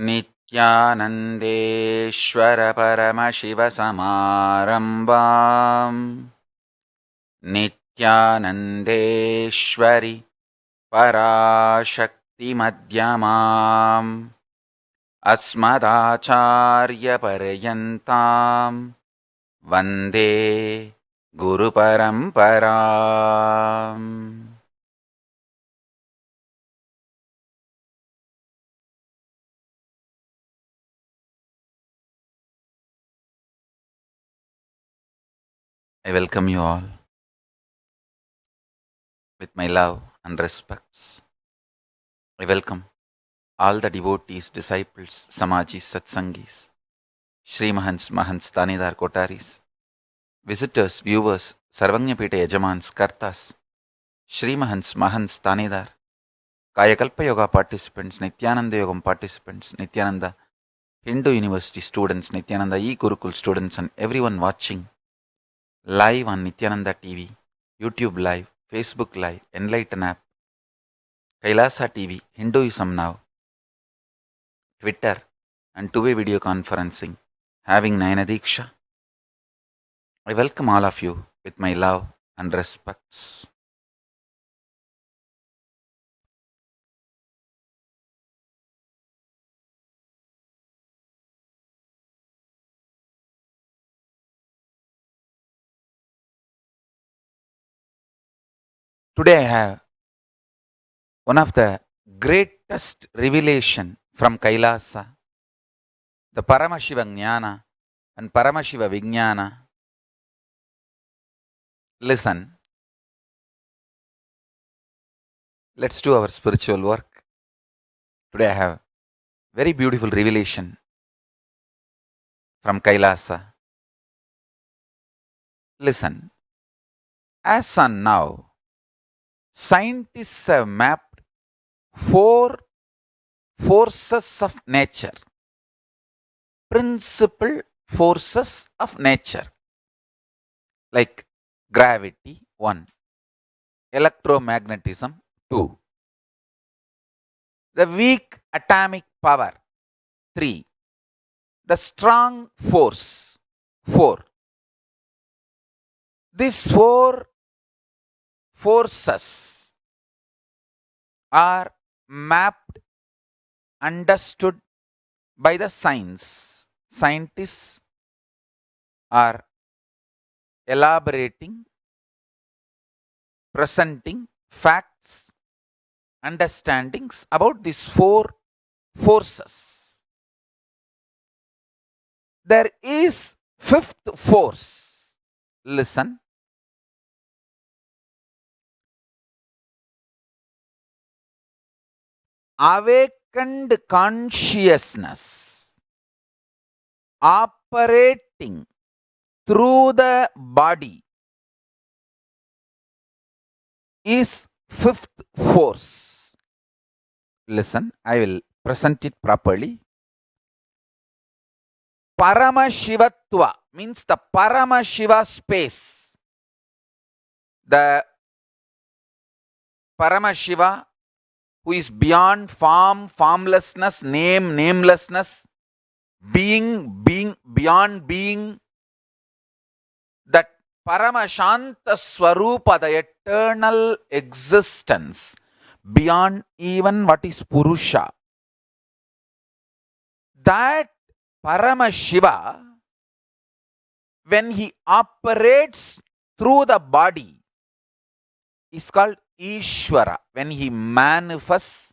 नित्यानन्देश्वर परमशिवसमारम्भाम् नित्यानन्देश्वरि पराशक्तिमध्यमाम् अस्मदाचार्यपर्यन्ताम् वन्दे गुरुपरम्पराम्. I welcome you all with my love and respects. I welcome all the devotees, disciples, Samajis, Satsangis, Shri Mahants, Mahants, Tanidar, Kotaris, visitors, viewers, Sarvanyapita Yajamans, Kartas, Shri Mahants, Mahants, Tanidar, Kayakalpa Yoga participants, Nithyananda Yogam participants, Nithyananda Hindu University students, Nithyananda E-Gurukul students, and everyone watching live on Nithyananda TV, YouTube Live, Facebook Live, Enlighten app, KAILAASA TV, Hinduism Now, Twitter, and two-way video conferencing, having Nayana Diksha. I welcome all of you with my love and respects. Today I have one of the greatest revelation from KAILAASA, the PARAMASHIVA JNANA and PARAMASHIVA VIJNANA. Listen, let's do our spiritual work. Today I have very beautiful revelation from KAILAASA. Listen, as on now, scientists have mapped 4 forces of nature, principal forces of nature, like gravity 1, electromagnetism 2, the weak atomic power 3, the strong force 4. These 4 forces are mapped, understood by the science. Scientists are elaborating, presenting facts, understandings about these 4 forces. There is 5th force. Listen. Awakened consciousness operating through the body is 5th force. Listen, I will present it properly. Paramashivatva means the Paramashiva space. The Paramashiva who is beyond form, formlessness, name, namelessness, being, beyond being, that Paramashanta Swarupa, the eternal existence, beyond even what is Purusha. That Paramashiva, when he operates through the body, is called ESHWARA. When he manifests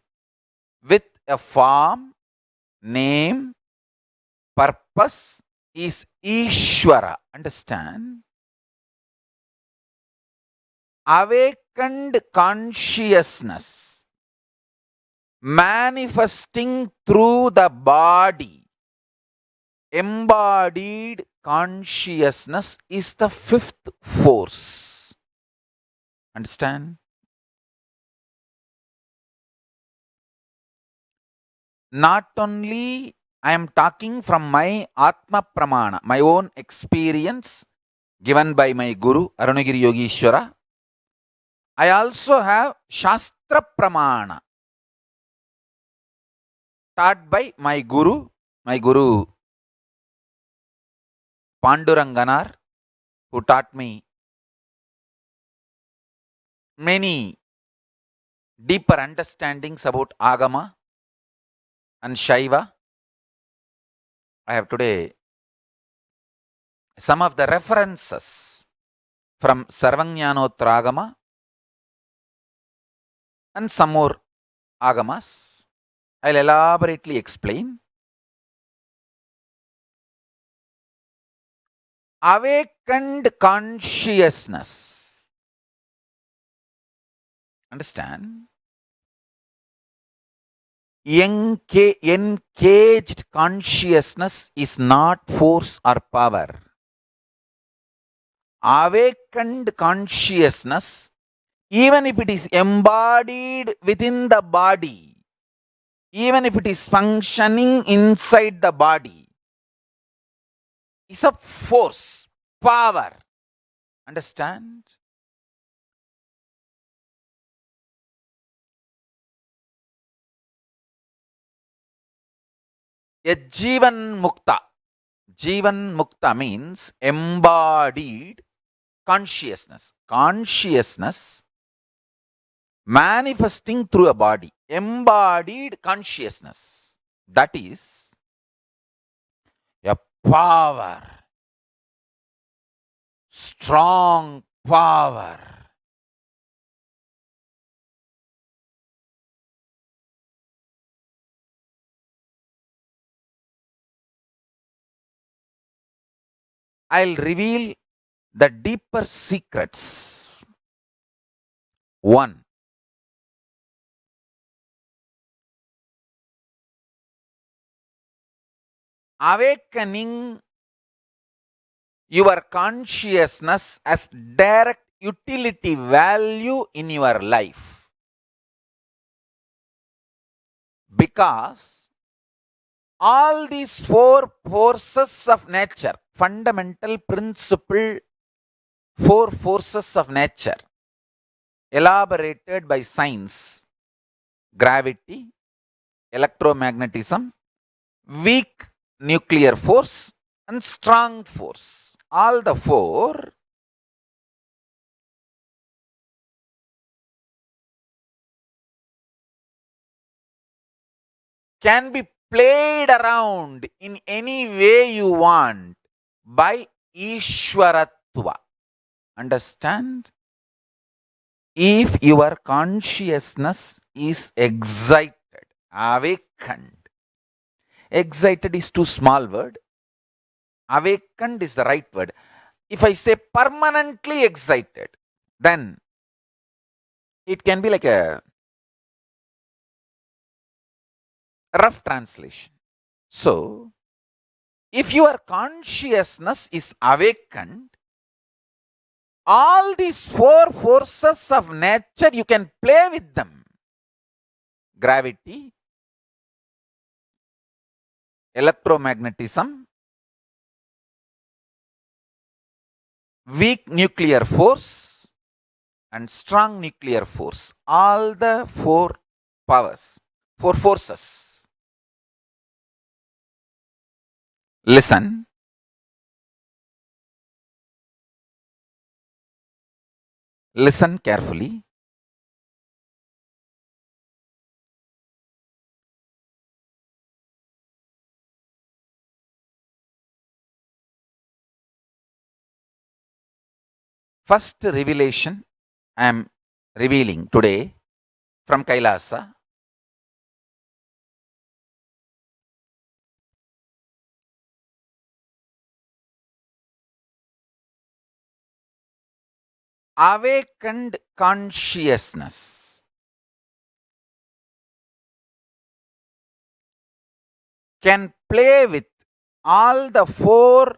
with a form, name, purpose, is ESHWARA. Understand? Awakened consciousness manifesting through the body, embodied consciousness, is the 5th force. Understand? Not only I am talking from my Atma Pramana, my own experience given by my Guru Arunagiri Yogeshwara, I also have Shastra Pramana. taught by my Guru Panduranganar, who taught me many deeper understandings about Agama and Shaiva. I have today some of the references from Sarvajnanotra Agama and some more Agamas. I'll elaborately explain. Awakened consciousness. Understand? Engaged consciousness is not force or power. Awakened consciousness, even if it is embodied within the body, even if it is functioning inside the body, is a force, power. Understand? A Jivan Mukta. Jivan Mukta means embodied consciousness. Consciousness manifesting through a body. Embodied consciousness. That is a power. Strong power. I'll reveal the deeper secrets. 1. Awakening your consciousness as direct utility value in your life. Because all these 4 forces of nature, fundamental principle, 4 forces of nature, elaborated by science, gravity, electromagnetism, weak nuclear force, and strong force. All the 4 can be played around in any way you want by ESHWARATVA. Understand? If your consciousness is excited, awakened. Excited is too small word. Awakened is the right word. If I say permanently excited, then it can be like a rough translation. So, if your consciousness is awakened, all these 4 forces of nature, you can play with them. Gravity, electromagnetism, weak nuclear force, and strong nuclear force. All the 4 powers, 4 forces. Listen. Listen carefully. First revelation I am revealing today from KAILAASA. Awakened consciousness can play with all the 4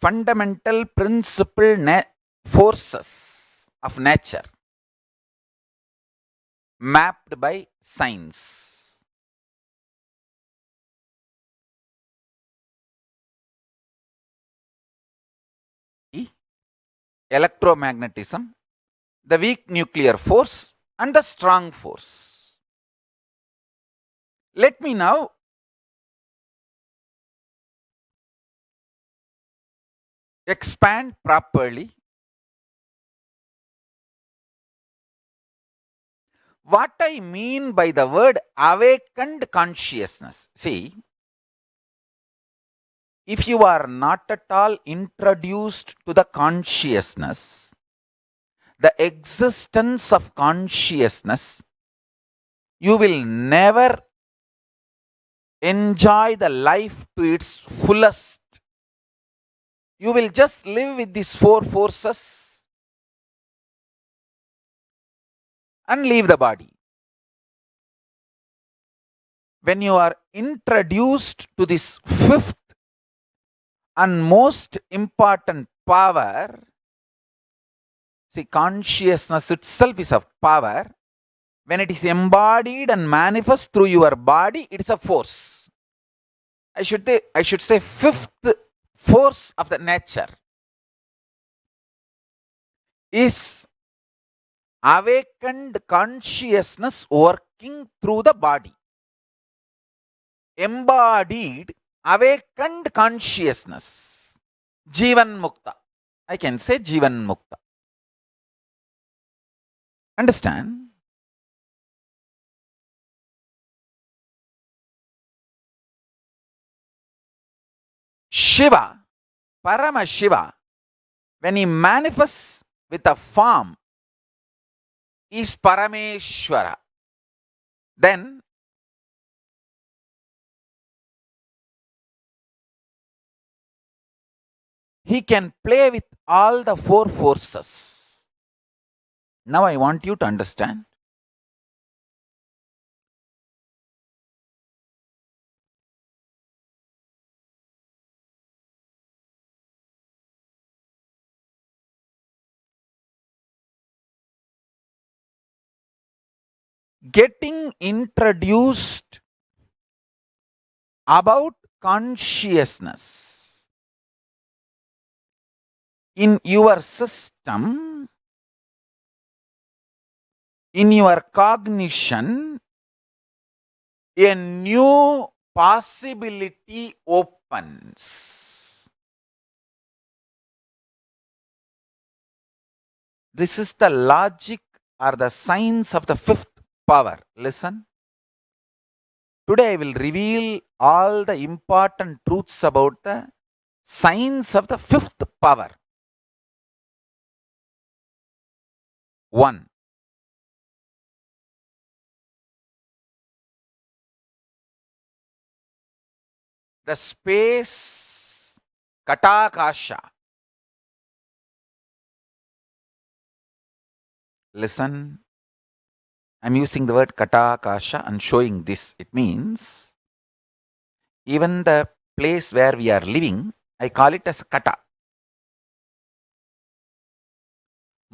fundamental principle forces of nature mapped by science. Electromagnetism, the weak nuclear force, and the strong force. Let me now expand properly. What I mean by the word awakened consciousness, see, if you are not at all introduced to the consciousness, the existence of consciousness, you will never enjoy the life to its fullest. You will just live with these four forces and leave the body. When you are introduced to this fifth and most important power, see, consciousness itself is a power. When it is embodied and manifest through your body, it is a force. I should say fifth force of the nature is awakened consciousness working through the body. Embodied, awakened consciousness. Jivan Mukta. I can say Jivan Mukta. Understand? Shiva, Paramashiva, when he manifests with a form, is Parameshwara. Then he can play with all the four forces. Now I want you to understand. Getting introduced about consciousness in your system, in your cognition, a new possibility opens. This is the logic or the science of the fifth power. Listen. Today I will reveal all the important truths about the science of the fifth power. 1. The space Katakasha. Listen. I'm using the word Katakasha and showing this. It means even the place where we are living, I call it as Kata.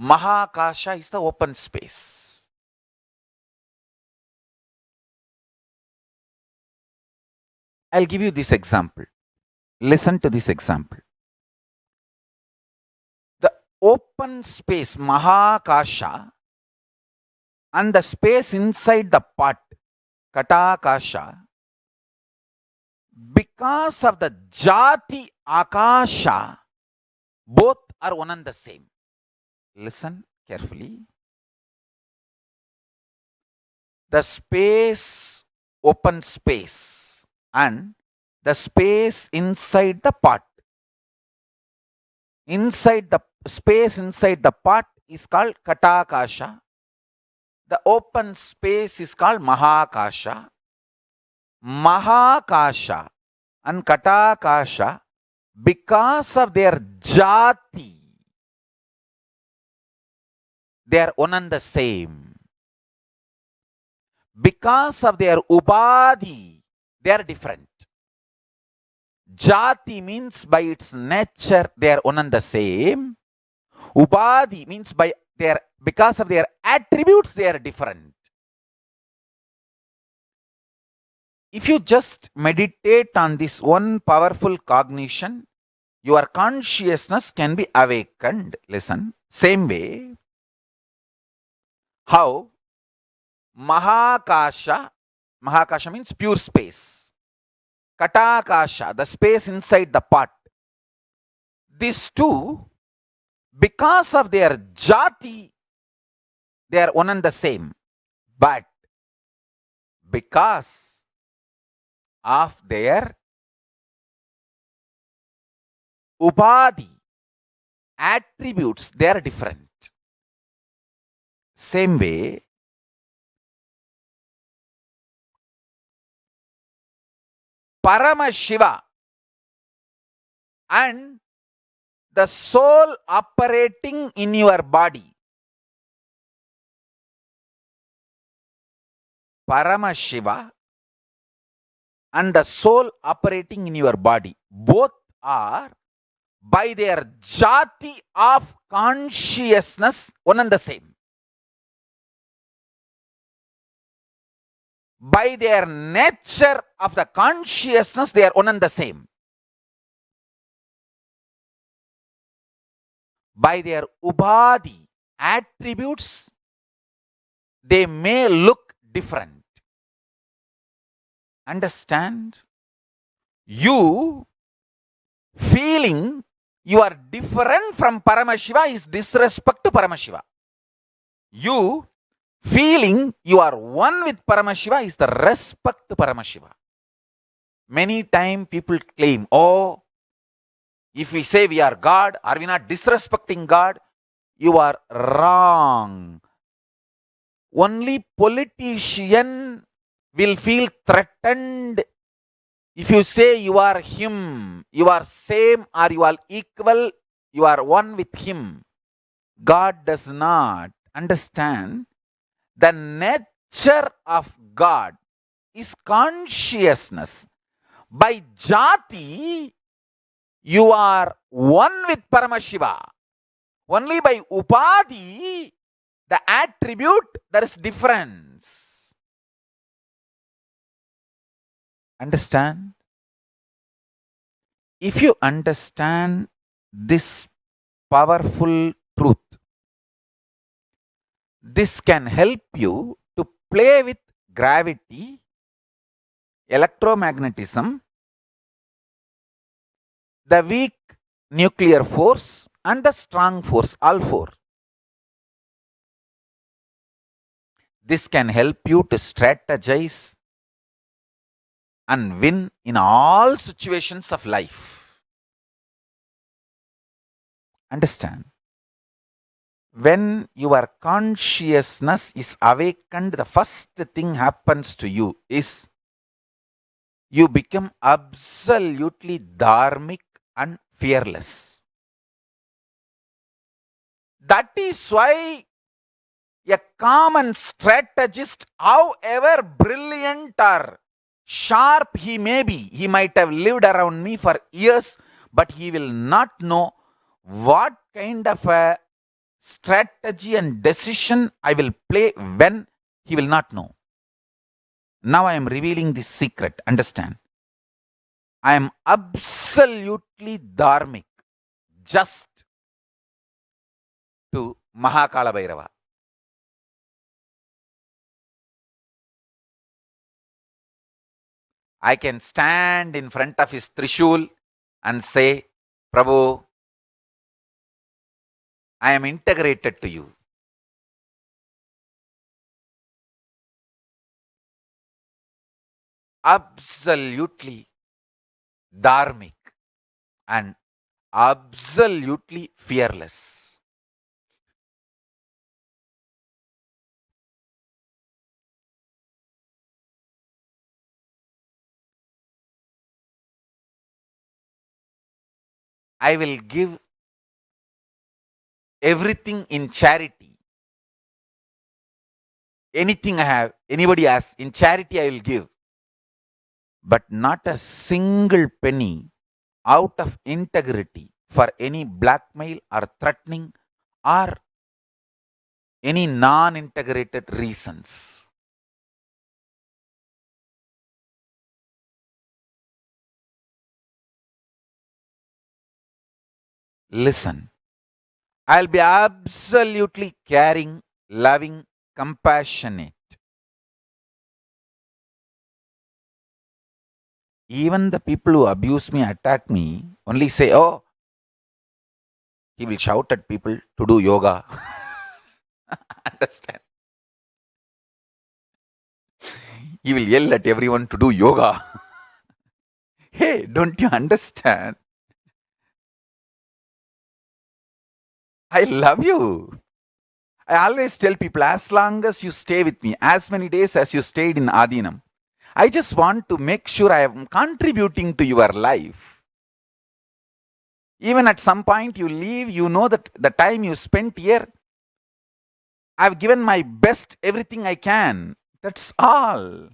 Mahakasha is the open space. I'll give you this example. Listen to this example. The open space, Mahakasha, and the space inside the pot, Katakasha, because of the Jati Akasha, both are one and the same. Listen carefully. The space, open space, and the space inside the pot. Inside the space inside the pot is called Katakasha. The open space is called Mahakasha. Mahakasha and Katakasha, because of their Jati, they are one and the same. Because of their Ubadhi, they are different. Jati means by its nature they are one and the same. Ubadhi means because of their attributes they are different. If you just meditate on this one powerful cognition, your consciousness can be awakened. Listen, same way, how Mahakasha means pure space. Katakasha, the space inside the pot. These two, because of their jati, they are one and the same. But because of their upadhi, attributes, they are different. Same way, Paramashiva and the soul operating in your body. Paramashiva and the soul operating in your body, both are by their jati of consciousness one and the same. By their nature of the consciousness, they are one and the same. By their ubadhi, attributes, they may look different. Understand? You feeling you are different from Paramashiva is disrespect to Paramashiva. You feeling you are one with Paramashiva is the respect to Paramashiva. Many times people claim, oh, if we say we are God, are we not disrespecting God? You are wrong. Only politician will feel threatened if you say you are him, you are same or you are equal, you are one with him. God does not understand the nature of God is consciousness. By jati, you are one with Paramashiva. Only by upadhi, the attribute, there is difference. Understand? If you understand this powerful truth, this can help you to play with gravity, electromagnetism, the weak nuclear force, and the strong force, all four. This can help you to strategize and win in all situations of life. Understand? When your consciousness is awakened, the first thing happens to you is you become absolutely dharmic and fearless. That is why a common strategist, however brilliant or sharp he may be, he might have lived around me for years, but he will not know what kind of a strategy and decision I will play when he will not know. Now I am revealing this secret. Understand? I am absolutely dharmic, just to Mahakala Bhairava. I can stand in front of his Trishul and say, Prabhu, I am integrated to you. Absolutely dharmic and absolutely fearless. I will give everything in charity. Anything I have, anybody has, in charity I will give. But not a single penny out of integrity for any blackmail or threatening or any non-integrated reasons. Listen, I'll be absolutely caring, loving, compassionate. Even the people who abuse me, attack me, only say, oh, He will shout at people to do yoga. Understand? He will yell at everyone to do yoga. Hey, don't you understand? I love you. I always tell people, as long as you stay with me, as many days as you stayed in Adinam, I just want to make sure I am contributing to your life. Even at some point you leave, you know that the time you spent here, I've given my best, everything I can. That's all.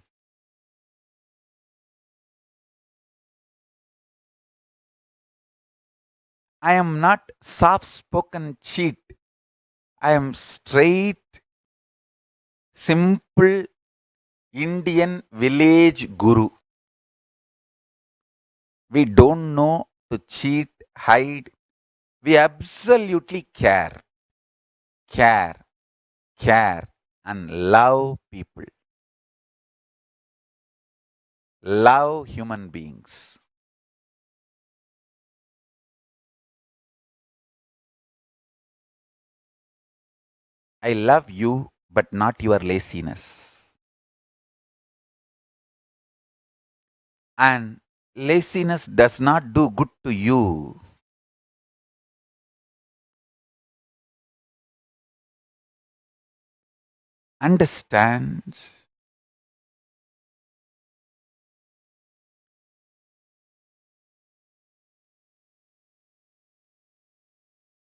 I am not soft spoken cheat. I am straight, simple Indian village guru. We don't know to cheat, hide. We absolutely care, care, care, and love people, love human beings. I love you, but not your laziness. And laziness does not do good to you. Understand?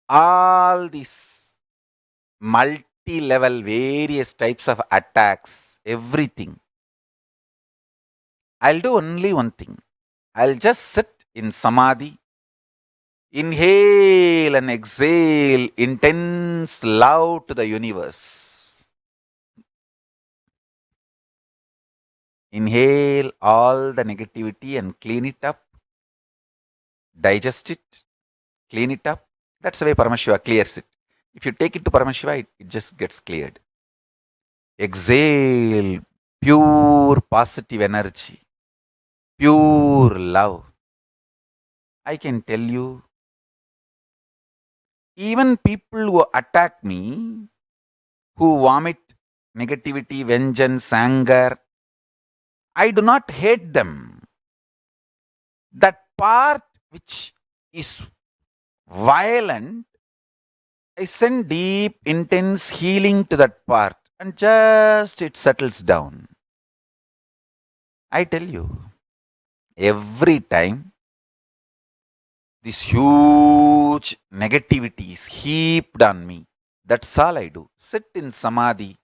All these multi level, various types of attacks, everything. I'll do only one thing. I'll just sit in samadhi, inhale and exhale intense love to the universe. Inhale all the negativity and clean it up, digest it, clean it up. That's the way Paramashiva clears it. If you take it to Paramashiva, it just gets cleared. Exhale pure positive energy, pure love. I can tell you, even people who attack me, who vomit negativity, vengeance, anger, I do not hate them. That part which is violent, I send deep, intense healing to that part and just it settles down. I tell you, every time this huge negativity is heaped on me, that's all I do. Sit in samadhi,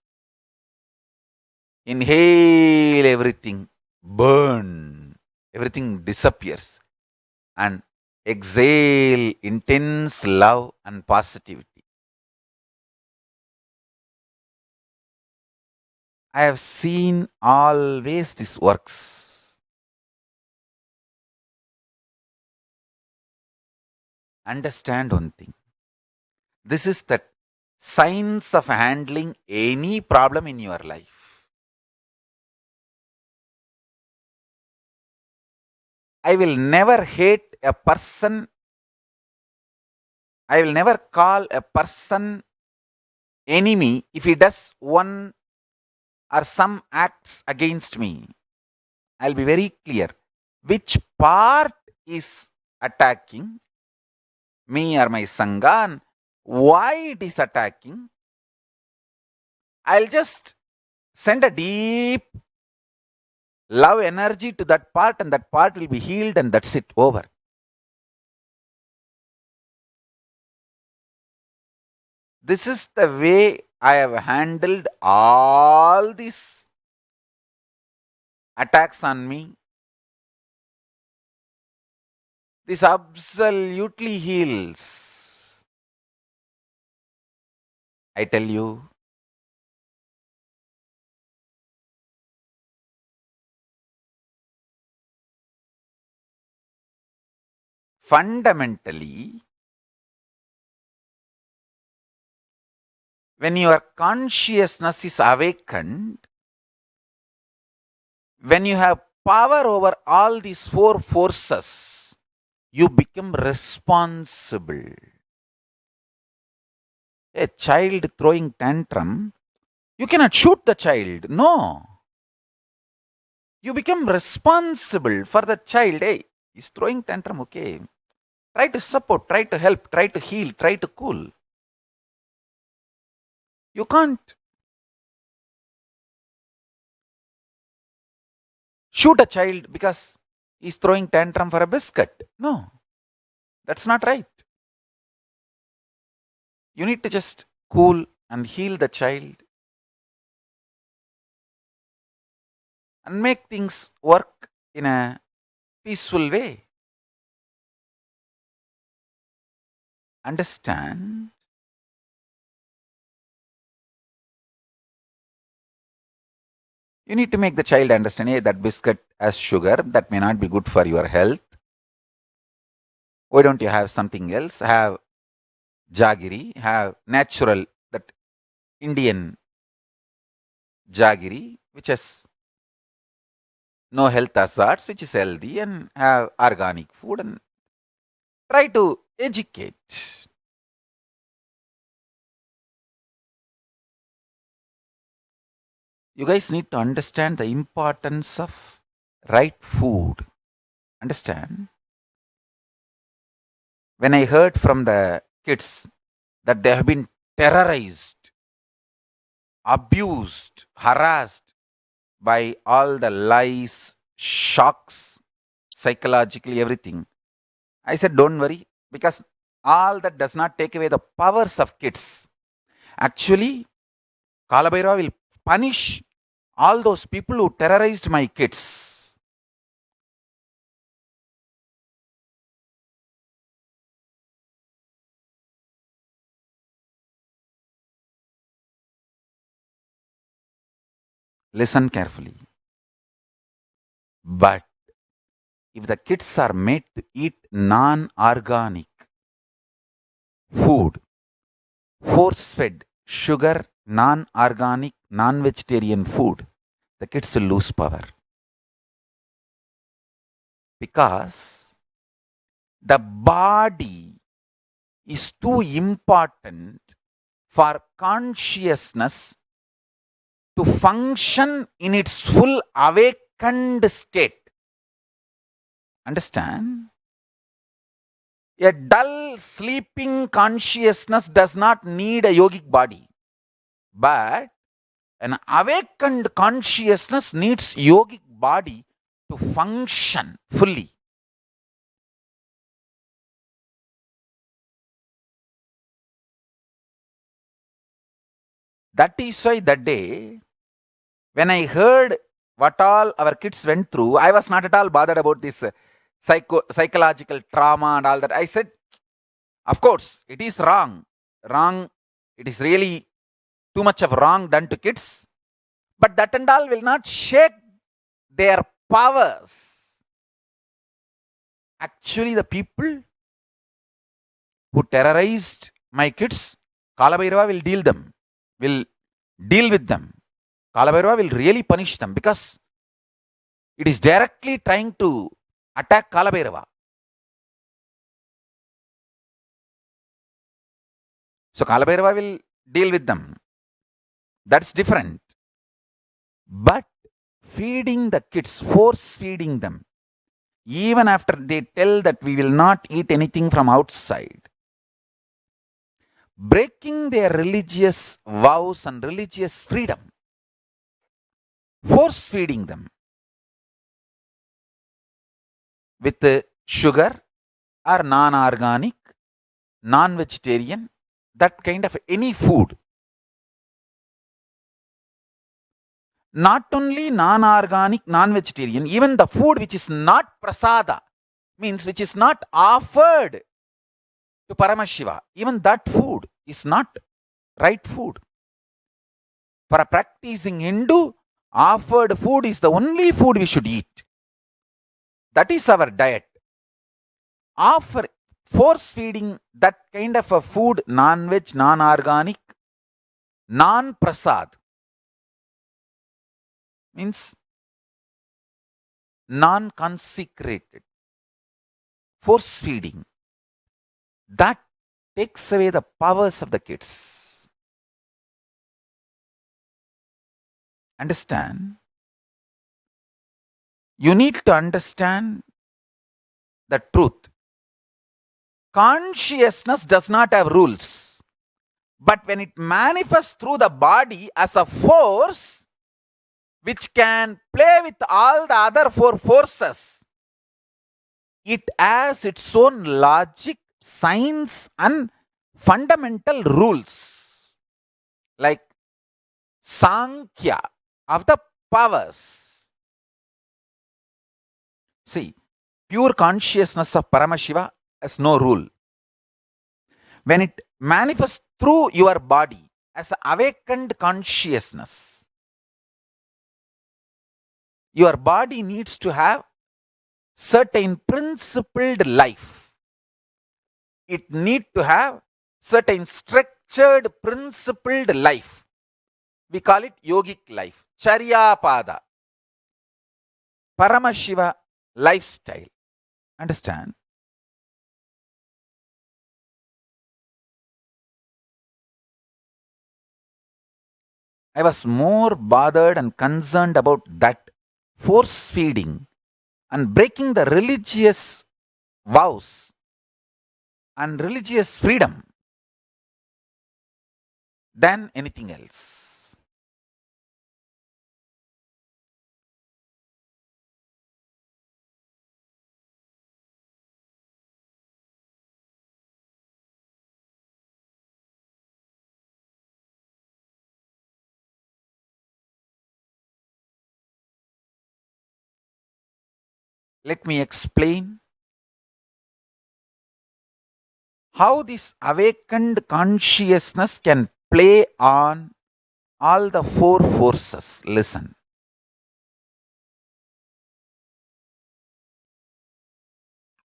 inhale everything, burn, everything disappears, and exhale intense love and positivity. I have seen always this works. Understand one thing. This is the science of handling any problem in your life. I will never hate a person. I will never call a person enemy if he does one or some acts against me. I'll be very clear. Which part is attacking me or my Sangha and why it is attacking? I'll just send a deep love energy to that part and that part will be healed and that's it, over. This is the way I have handled all these attacks on me. This absolutely heals. I tell you, fundamentally, when your consciousness is awakened, when you have power over all these four forces, you become responsible. A child throwing tantrum, you cannot shoot the child. No. You become responsible for the child. Hey, he's throwing tantrum, okay. Try to support, try to help, try to heal, try to cool. You can't shoot a child because he's throwing tantrum for a biscuit. No, that's not right. You need to just cool and heal the child and make things work in a peaceful way. Understand? You need to make the child understand, hey, that biscuit has sugar, that may not be good for your health. Why don't you have something else? Have jaggery, have natural, that Indian jaggery, which has no health hazards, which is healthy, and have organic food, and try to educate. You guys need to understand the importance of right food. Understand? When I heard from the kids that they have been terrorized, abused, harassed by all the lies, shocks, psychologically everything, I said, don't worry, because all that does not take away the powers of kids. Actually, Kalabhairava will punish all those people who terrorized my kids. Listen carefully. But if the kids are made to eat non-organic food, force-fed, sugar, non-organic, non-vegetarian food, the kids will lose power. Because the body is too important for consciousness to function in its full awakened state. Understand? A dull, sleeping consciousness does not need a yogic body. But an awakened consciousness needs yogic body to function fully. That is why that day, when I heard what all our kids went through, I was not at all bothered about this psychological trauma and all that. I said, of course, it is wrong. Wrong. It is really too much of wrong done to kids. But that and all will not shake their powers. Actually, the people who terrorized my kids, Kalabhairava will deal with them. Kalabhairava will really punish them because it is directly trying to attack Kalabhairava. So Kalabhairava will deal with them. That's different. But feeding the kids, force feeding them, even after they tell that we will not eat anything from outside, breaking their religious vows and religious freedom, force feeding them with sugar or non-organic, non-vegetarian, that kind of any food. Not only non-organic, non-vegetarian, even the food which is not prasada, means which is not offered to Paramashiva, even that food is not right food. For a practicing Hindu, offered food is the only food we should eat. That is our diet. Force feeding that kind of a food, non-veg, non-organic, non-prasad, means non-consecrated, force feeding, that takes away the powers of the kids. Understand? You need to understand the truth. Consciousness does not have rules. But when it manifests through the body as a force which can play with all the other four forces, it has its own logic, science, and fundamental rules. Like Sankhya of the powers. See, pure consciousness of Paramashiva has no rule. When it manifests through your body as an awakened consciousness, your body needs to have certain principled life. It needs to have certain structured principled life. We call it yogic life, Charyapada, Paramashiva lifestyle. Understand? I was more bothered and concerned about that force feeding and breaking the religious vows and religious freedom than anything else. Let me explain how this awakened consciousness can play on all the four forces. Listen.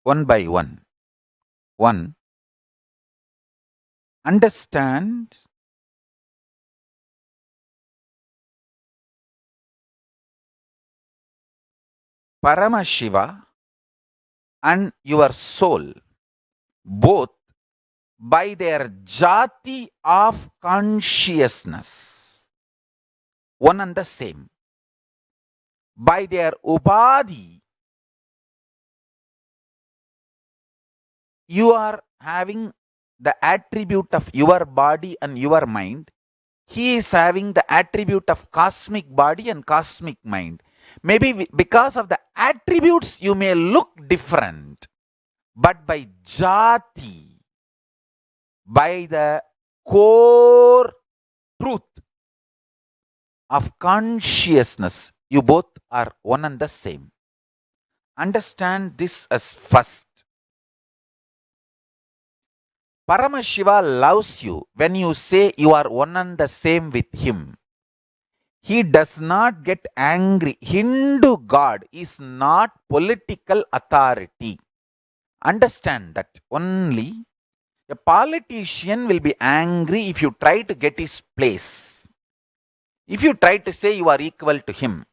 One by one. One, understand Paramashiva and your soul, both by their jati of consciousness, one and the same, by their upadhi, you are having the attribute of your body and your mind. He is having the attribute of cosmic body and cosmic mind. Maybe because of the attributes you may look different, but by jati, by the core truth of consciousness, you both are one and the same. Understand this as first. Paramashiva loves you when you say you are one and the same with him. He does not get angry. Hindu God is not political authority. Understand that only a politician will be angry if you try to get his place. If you try to say you are equal to him.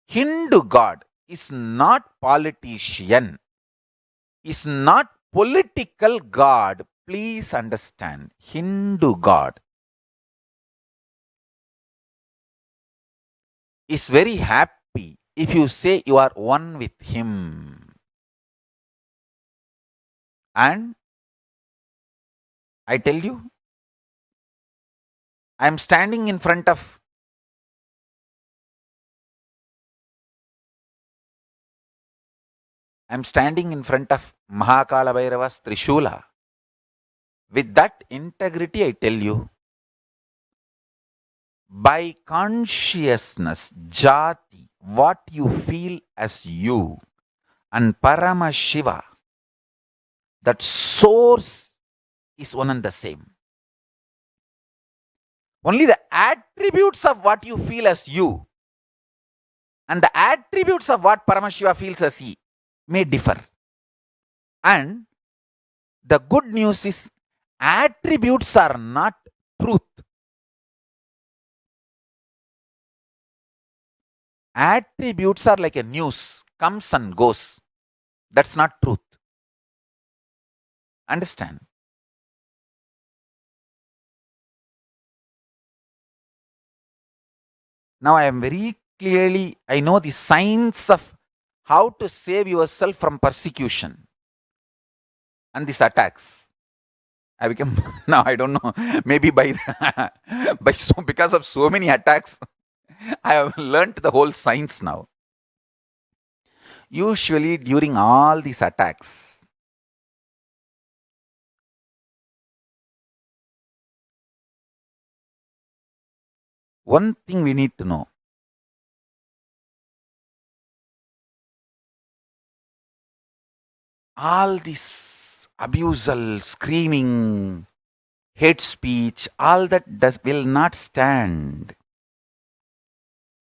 Hindu God is not politician, is not political God. Please understand. Hindu God is very happy if you say you are one with him. And I tell you, I am standing in front of Mahakala Bhairava's Trishula. With that integrity, I tell you, by consciousness, jati, what you feel as you, and Paramashiva, that source is one and the same. Only the attributes of what you feel as you and the attributes of what Paramashiva feels as he may differ. And the good news is attributes are not truth. Attributes are like a news, comes and goes. That's not truth. Understand? Now I am very clearly, I know the signs of how to save yourself from persecution and these attacks. I become now I don't know, maybe by because of so many attacks, I have learnt the whole science now. Usually during all these attacks, one thing we need to know, all this abusal, screaming, hate speech, all that will not stand.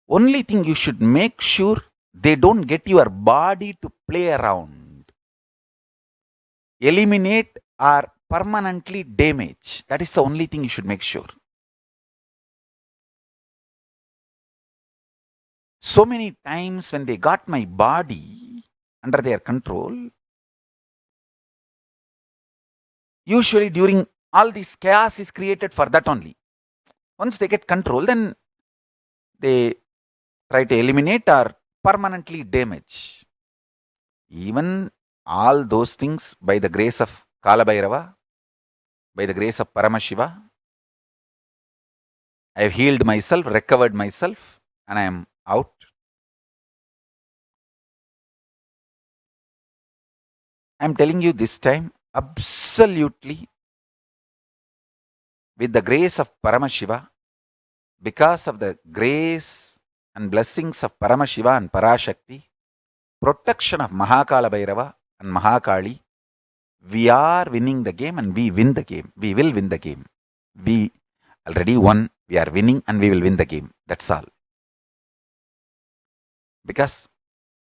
Only thing you should make sure they don't get your body to play around, eliminate or permanently damage. That is the only thing you should make sure. So many times when they got my body under their control, usually during all this chaos is created for that only. Once they get control, then they try to eliminate or permanently damage. Even all those things by the grace of Kala Bhairava, by the grace of Paramashiva, I have healed myself, recovered myself, and I am out. I am telling you this time, absolutely, with the grace of Paramashiva, because of the grace and blessings of Paramashiva and Parashakti, protection of Mahakala Bhairava and Mahakali, we are winning the game and we win the game. We will win the game. We already won, we are winning and we will win the game. That's all. Because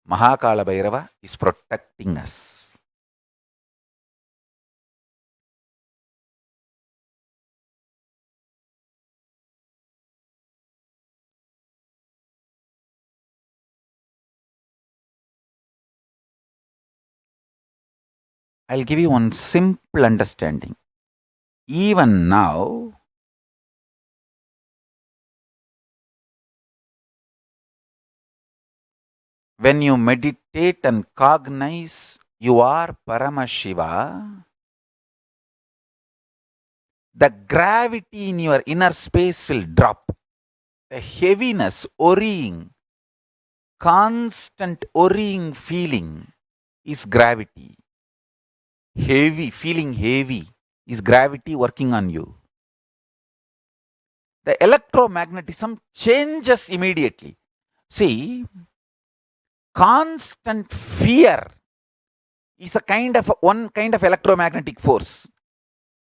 Mahakala Bhairava is protecting us. I'll give you one simple understanding. Even now, when you meditate and cognize you are Paramashiva, the gravity in your inner space will drop. The heaviness, worrying, constant worrying feeling is gravity. Heavy, feeling heavy is gravity working on you. The electromagnetism changes immediately. See, constant fear is one kind of electromagnetic force.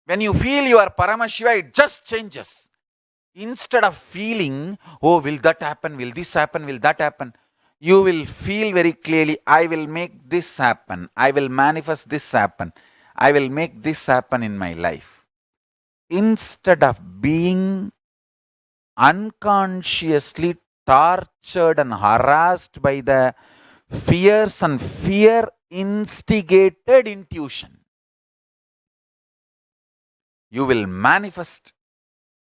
When you feel you are Paramashiva, it just changes. Instead of feeling, oh, will that happen? Will this happen? Will that happen? You will feel very clearly, I will make this happen. I will manifest this happen. I will make this happen in my life. Instead of being unconsciously tortured and harassed by the fears and fear instigated intuition, you will manifest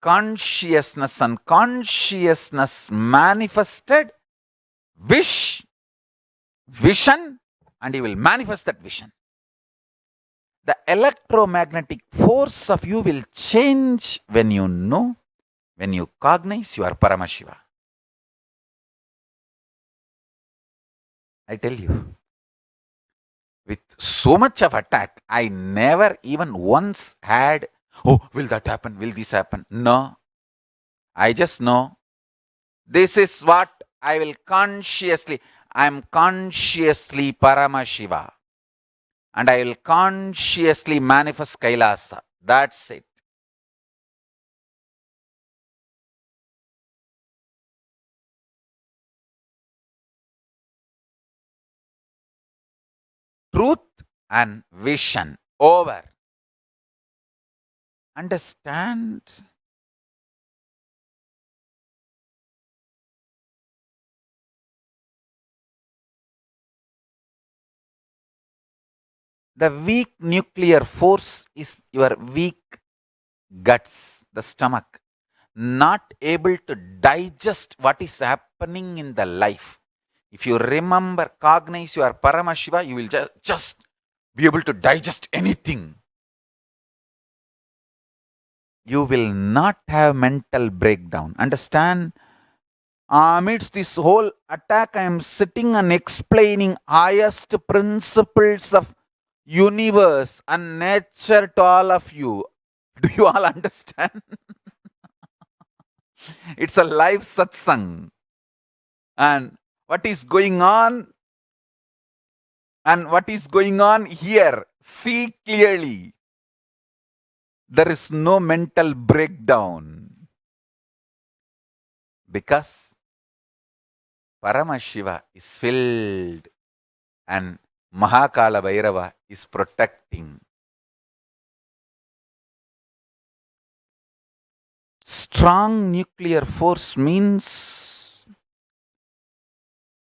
consciousness and consciousness manifested vision, and you will manifest that vision. The electromagnetic force of you will change when you know, when you cognize you are Paramashiva. I tell you, with so much of attack, I never even once had, oh, will that happen? Will this happen? No. I just know this is what I will I am consciously Paramashiva. And I will consciously manifest KAILAASA. That's it. Truth and vision. Over. Understand? The weak nuclear force is your weak guts, the stomach. not able to digest what is happening in the life. If you remember, cognize your Paramashiva, you will just be able to digest anything. You will not have mental breakdown. Understand? Amidst this whole attack, I am sitting and explaining highest principles of universe and nature to all of you. Do you all understand? It's a live satsang. And what is going on here, see clearly. There is no mental breakdown. Because Paramashiva is filled and Mahakala Bhairava is protecting. Strong nuclear force means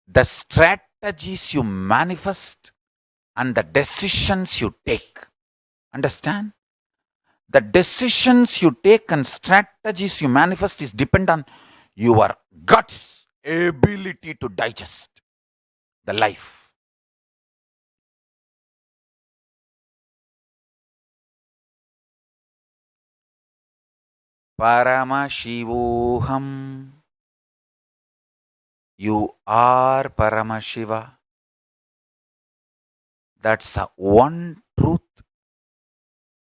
the strategies you manifest and the decisions you take. Understand? The decisions you take and strategies you manifest is depend on your guts, ability to digest the life. Paramashivoham. You are Paramashiva. That's a one truth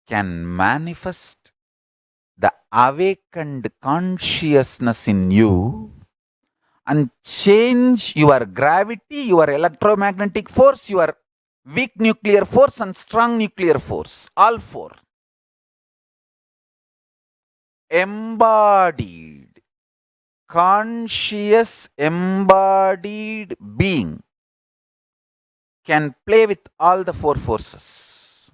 can manifest the awakened consciousness in you and change your gravity, your electromagnetic force, your weak nuclear force and strong nuclear force, all four. Embodied, conscious embodied being can play with all the four forces.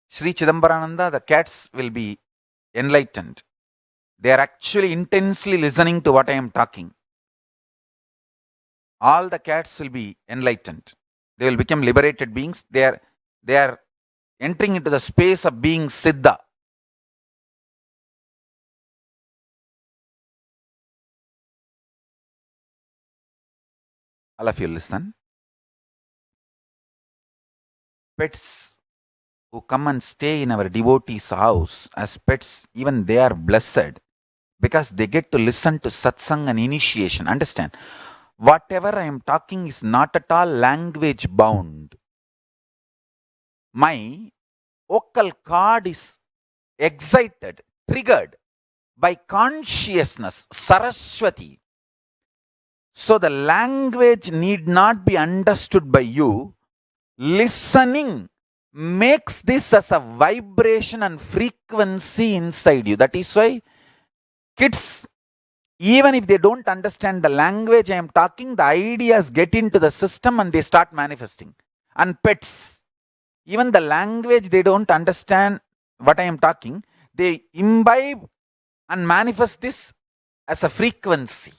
Sri Chidambarananda, the cats will be enlightened. They are actually intensely listening to what I am talking. All the cats will be enlightened. They will become liberated beings. They are entering into the space of being Siddha. All of you listen. Pets who come and stay in our devotees' house as pets, even they are blessed because they get to listen to satsang and initiation. Understand? Whatever I am talking is not at all language bound. My vocal cord is excited, triggered by consciousness, Saraswati. So the language need not be understood by you. Listening makes this as a vibration and frequency inside you. That is why kids, even if they don't understand the language I am talking, the ideas get into the system and they start manifesting. And pets, even the language they don't understand what I am talking, they imbibe and manifest this as a frequency.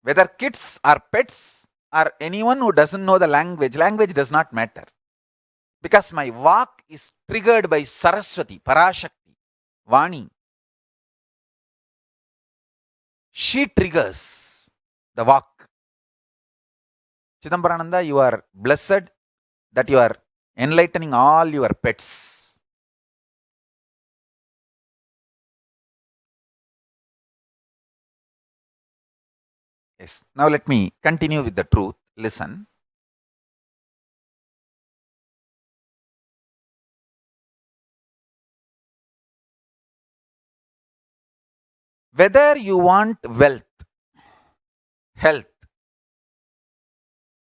Whether kids or pets or anyone who doesn't know the language does not matter. Because my walk is triggered by Saraswati, Parashakti, Vani. She triggers the walk. Chidambarananda, you are blessed that you are enlightening all your pets. Yes. Now let me continue with the truth. Listen. Whether you want wealth, health,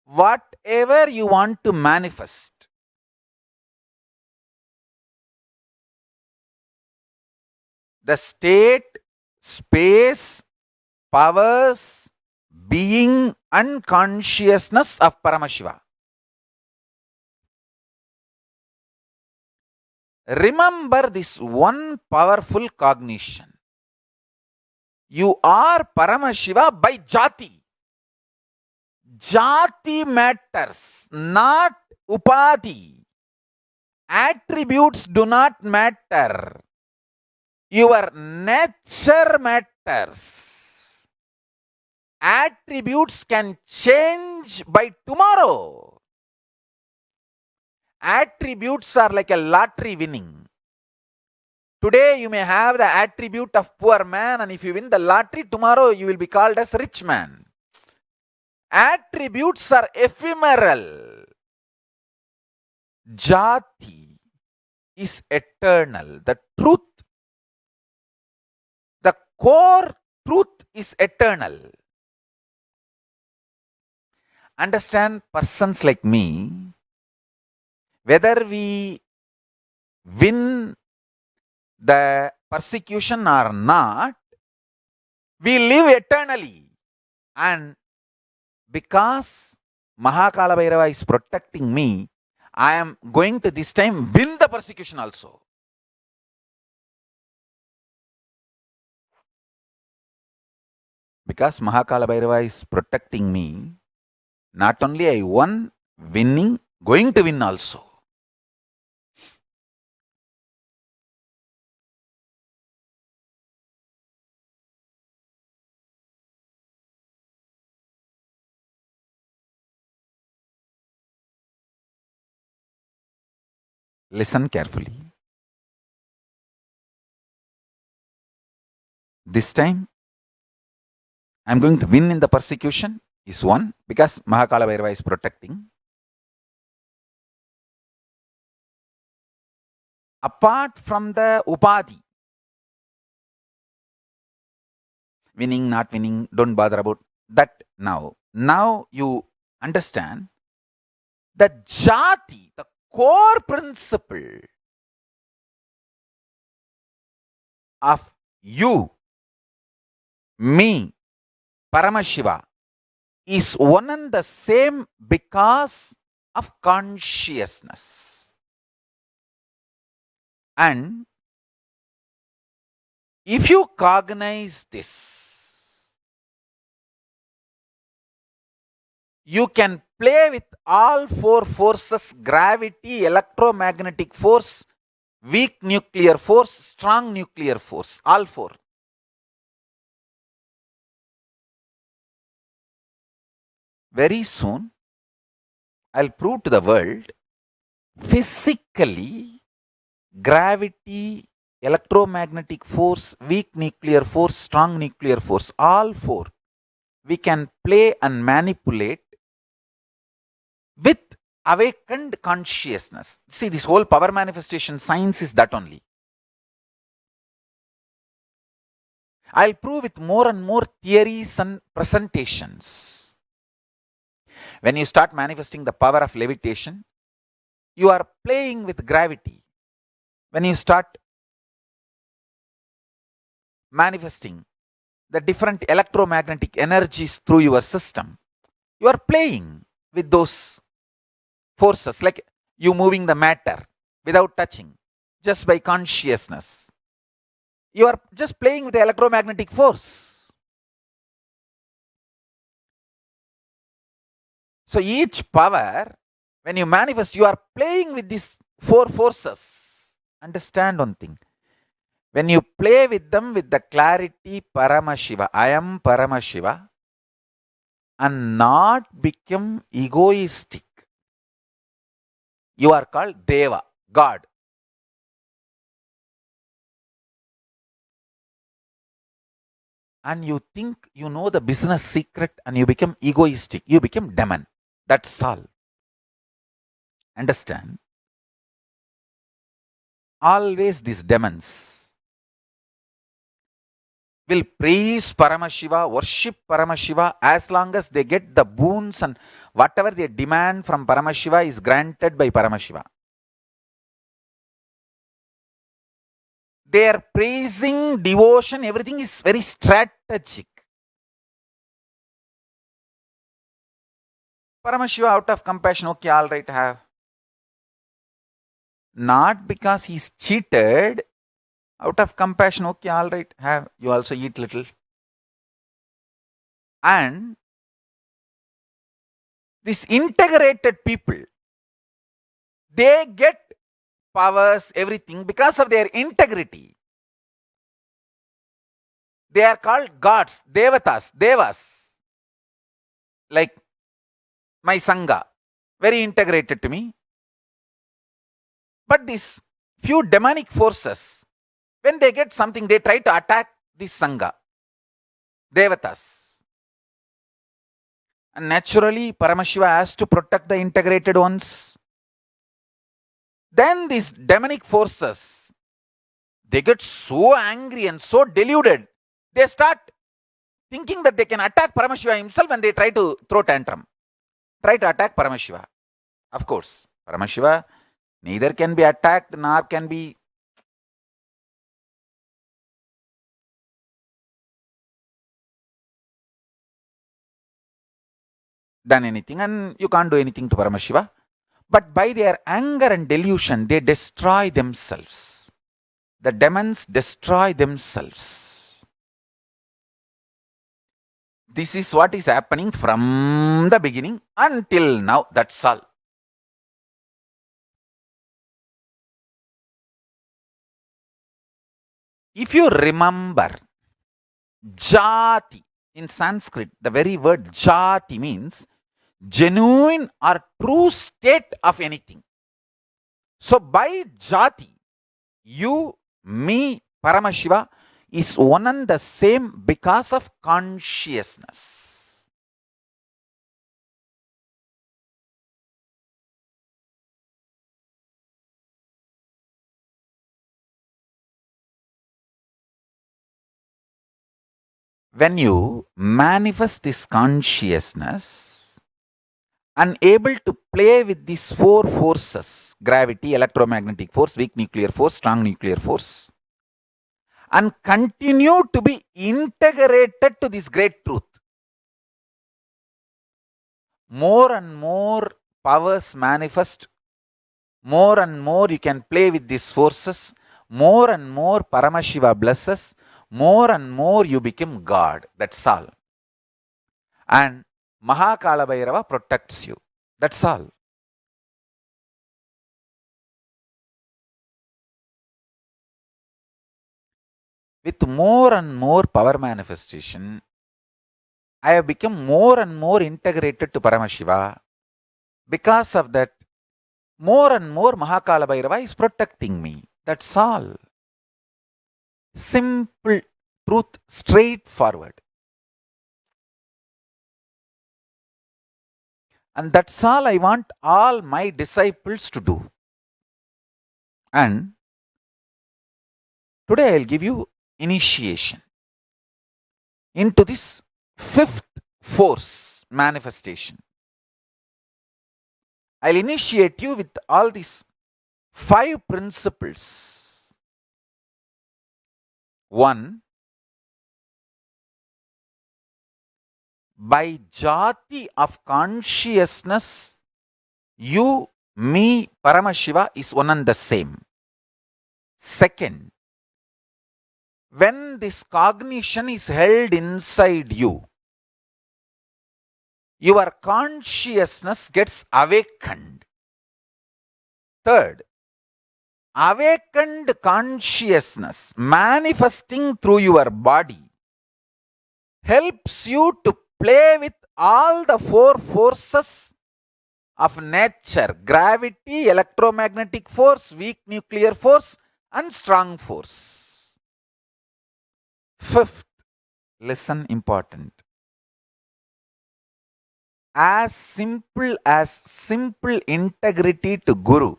whatever you want to manifest, the state, space, powers, being and consciousness of Paramashiva. Remember this one powerful cognition. You are Paramashiva by Jati. Jati matters, not upadhi. Attributes do not matter. Your nature matters. Attributes can change by tomorrow. Attributes are like a lottery winning. Today you may have the attribute of poor man, and if you win the lottery, tomorrow you will be called as rich man. Attributes are ephemeral. Jati is eternal. The truth, the core truth is eternal. Understand, persons like me, whether we win the persecution or not, we live eternally. And because Mahakala Bhairava is protecting me, I am going to this time win the persecution also. Because Mahakala Bhairava is protecting me, not only I won, winning, going to win also. Listen carefully. This time, I am going to win in the persecution is one, because Mahakala Bhairava is protecting. Apart from the upadhi, winning, not winning, don't bother about that now. Now you understand the jati, the core principle of you, me, Paramashiva is one and the same because of consciousness. And if you cognize this, you can play with all four forces: gravity, electromagnetic force, weak nuclear force, strong nuclear force, all four. Very soon, I'll prove to the world physically, gravity, electromagnetic force, weak nuclear force, strong nuclear force, all four, we can play and manipulate with awakened consciousness. See, this whole power manifestation science is that only. I'll prove with more and more theories and presentations. When you start manifesting the power of levitation, you are playing with gravity. When you start manifesting the different electromagnetic energies through your system, you are playing with those forces, like you moving the matter without touching, just by consciousness. You are just playing with the electromagnetic force. So each power, when you manifest, you are playing with these four forces. Understand one thing. When you play with them with the clarity Paramashiva, I am Paramashiva, and not become egoistic, you are called Deva, God. And you think you know the business secret and you become egoistic, you become demon. That's all. Understand? Always these demons will praise Paramashiva, worship Paramashiva, as long as they get the boons and whatever they demand from Paramashiva is granted by Paramashiva. Their praising, devotion, everything is very strategic. Paramashiva, out of compassion, okay, all right, have. Not because he's cheated, out of compassion, okay, all right, have. You also eat little. And These integrated people, they get powers, everything because of their integrity. They are called gods, devatas, devas. Like my Sangha, very integrated to me. But these few demonic forces, when they get something, they try to attack this Sangha, devatas. And naturally, Paramashiva has to protect the integrated ones. Then these demonic forces, they get so angry and so deluded, they start thinking that they can attack Paramashiva himself and they try to throw tantrum, try to attack Paramashiva. Of course, Paramashiva neither can be attacked nor can be done anything, and you can't do anything to Paramashiva. But by their anger and delusion, they destroy themselves. The demons destroy themselves. This is what is happening from the beginning until now. That's all. If you remember, jati in Sanskrit, the very word jati means genuine or true state of anything. So by jati, you, me, Paramashiva is one and the same because of consciousness. When you manifest this consciousness, unable to play with these four forces, gravity, electromagnetic force, weak nuclear force, strong nuclear force, and continue to be integrated to this great truth, more and more powers manifest, more and more you can play with these forces, more and more Paramashiva blesses, more and more you become God. That's all. And Mahakala Bhairava protects you. That's all. With more and more power manifestation, I have become more and more integrated to Paramashiva. Because of that, more and more Mahakala Bhairava is protecting me. That's all. Simple truth, straightforward. And that's all I want all my disciples to do. And today I'll give you initiation into this fifth force manifestation. I'll initiate you with all these 5 principles. 1. By jati of consciousness, you, me, Paramashiva is one and the same. Second, when this cognition is held inside you, your consciousness gets awakened. Third, awakened consciousness manifesting through your body helps you to play with all the 4 forces of nature: gravity, electromagnetic force, weak nuclear force, and strong force. Fifth, listen, important. As simple integrity to Guru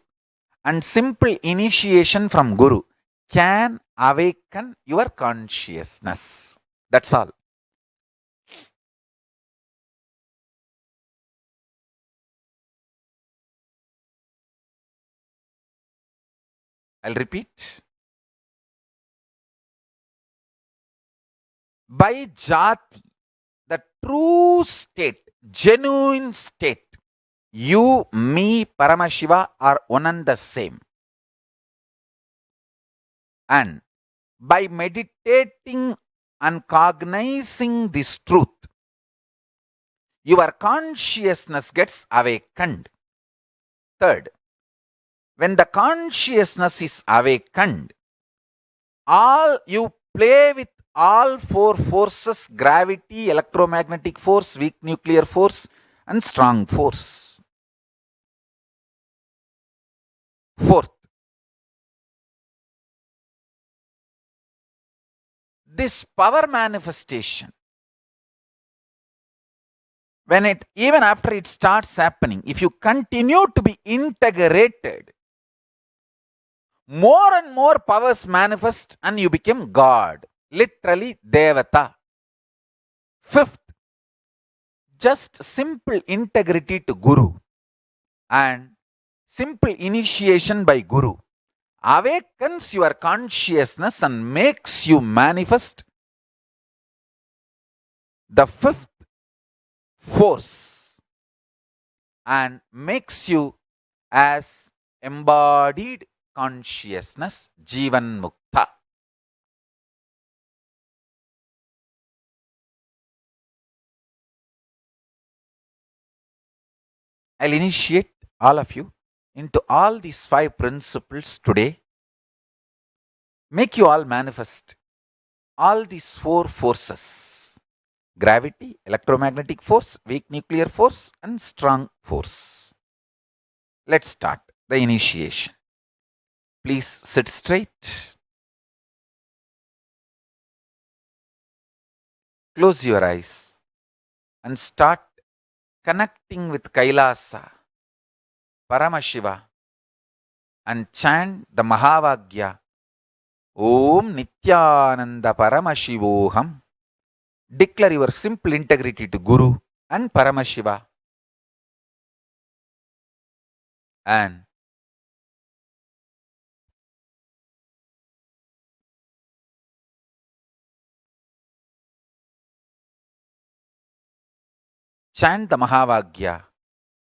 and simple initiation from Guru can awaken your consciousness. That's all. I'll repeat. By jati, the true state, genuine state, you, me, Paramashiva are one and the same. And by meditating and cognizing this truth, your consciousness gets awakened. Third, when the consciousness is awakened, you play with all four forces: gravity, electromagnetic force, weak nuclear force, and strong force. Fourth, this power manifestation, even after it starts happening, if you continue to be integrated, more and more powers manifest and you become God, literally Devata. Fifth, just simple integrity to Guru and simple initiation by Guru awakens your consciousness and makes you manifest the fifth force and makes you as embodied consciousness, Jivan Mukta. I'll initiate all of you into all these 5 principles today. Make you all manifest all these 4 forces: gravity, electromagnetic force, weak nuclear force, and strong force. Let's start the initiation. Please sit straight. Close your eyes and start connecting with Kailasa, Paramashiva, and chant the Mahavagya, Om Nithyananda Paramashivoham. Declare your simple integrity to Guru and Paramashiva. And chant the Mahavagya,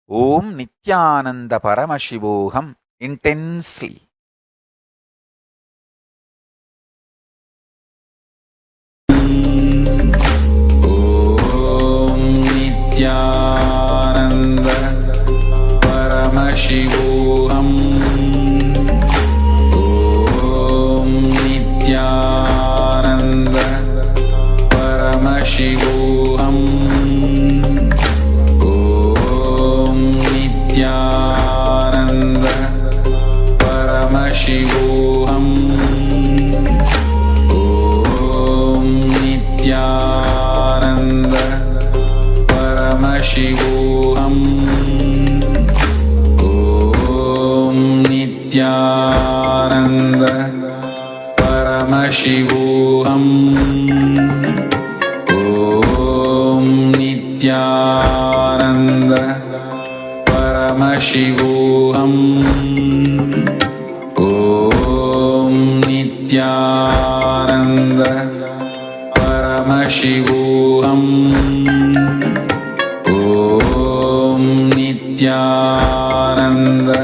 Om Nithyananda Paramashivoham, intensely. Nithyananda Paramashivoham. Om Nithyananda Paramashivoham. Om Nithyananda Paramashivoham. Om Nithyananda Paramashivoham. Om Nithyananda Paramashivoham. Om Nithyananda Paramashivoham. Om Nithyananda Paramashivoham. Om Nithyananda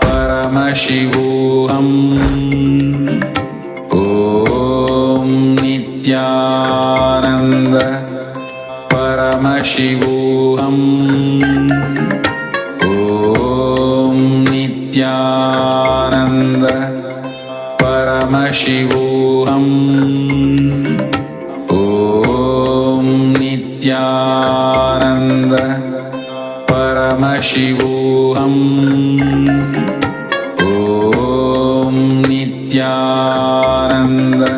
Paramashivoham. Om Nithyananda Paramashivoham. Om Nithyananda Paramashivoham. Om Nithyananda Paramashivoham. Om Nithyananda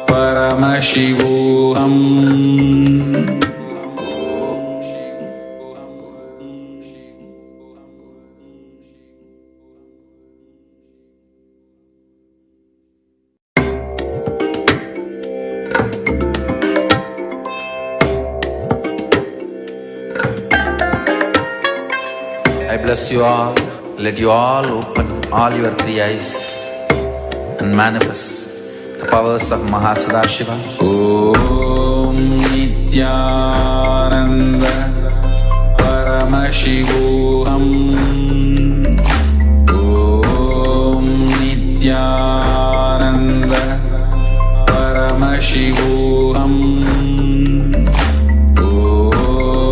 Paramashivoham. I bless you all. Let you all open all your 3 eyes and manifest the powers of Mahasadashiva. Om Nithyananda Paramashivoham. Om Nithyananda Paramashivoham. Om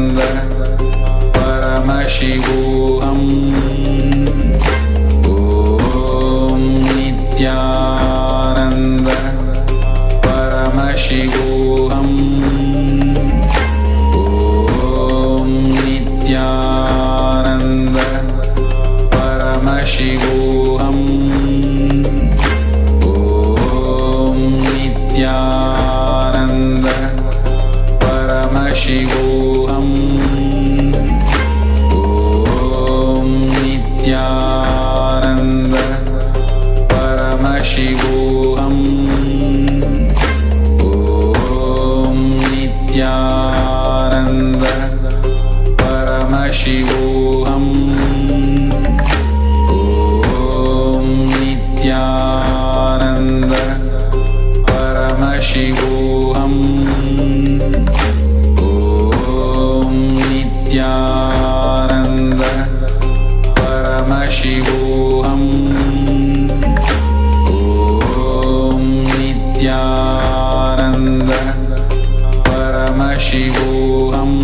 परमशिवोऽहम्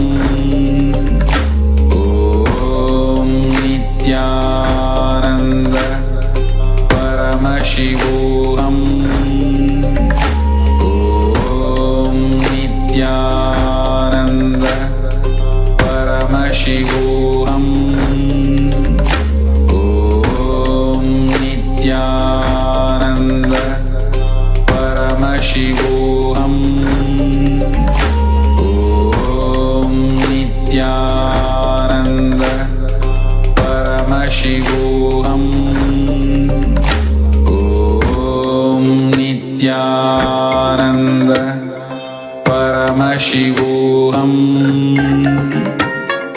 ॐ नित्यानन्द परमशिवोऽहम् ॐ नित्यानन्द परमशिवोऽहम् ॐ नित्यानन्द परमशिवोऽहम् ॐ नित्यानन्द परमशिवोऽहम् ॐ नित्यानन्द परमशिवोऽहम्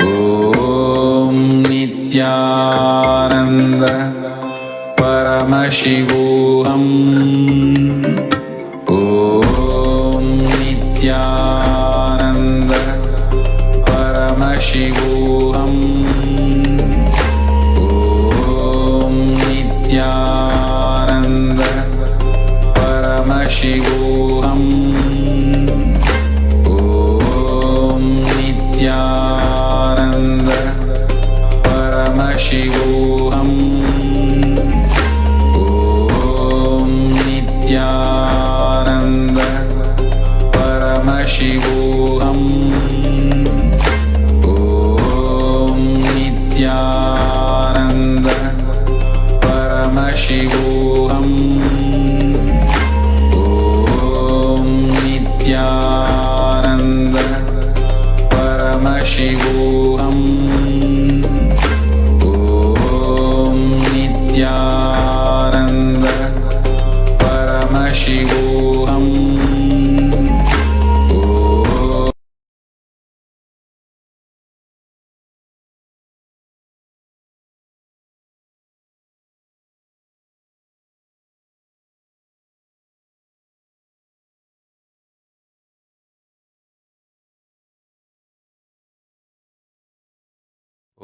ॐ नित्यानन्द परमशिवोऽहम् ॐ नित्यानन्द परमशिवोऽहम् ॐ नित्यानन्द परमशिवोऽहम् ॐ नित्यानन्द परमशिवोऽहम् ॐ नित्यानन्द परमशिवोऽहम् ॐ नित्यानन्द परमशिवोऽहम् ॐ नित्यानन्द परमशिवोऽहम् ॐ नित्यानन्द परमशिवोऽहम्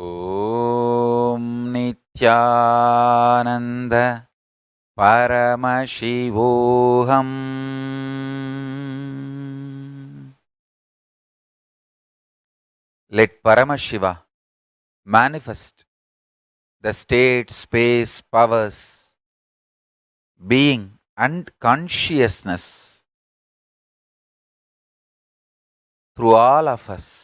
ॐ नित्यानन्द परमशिवोऽहम् Let Paramashiva manifest the state, space, powers, being and consciousness through all of us.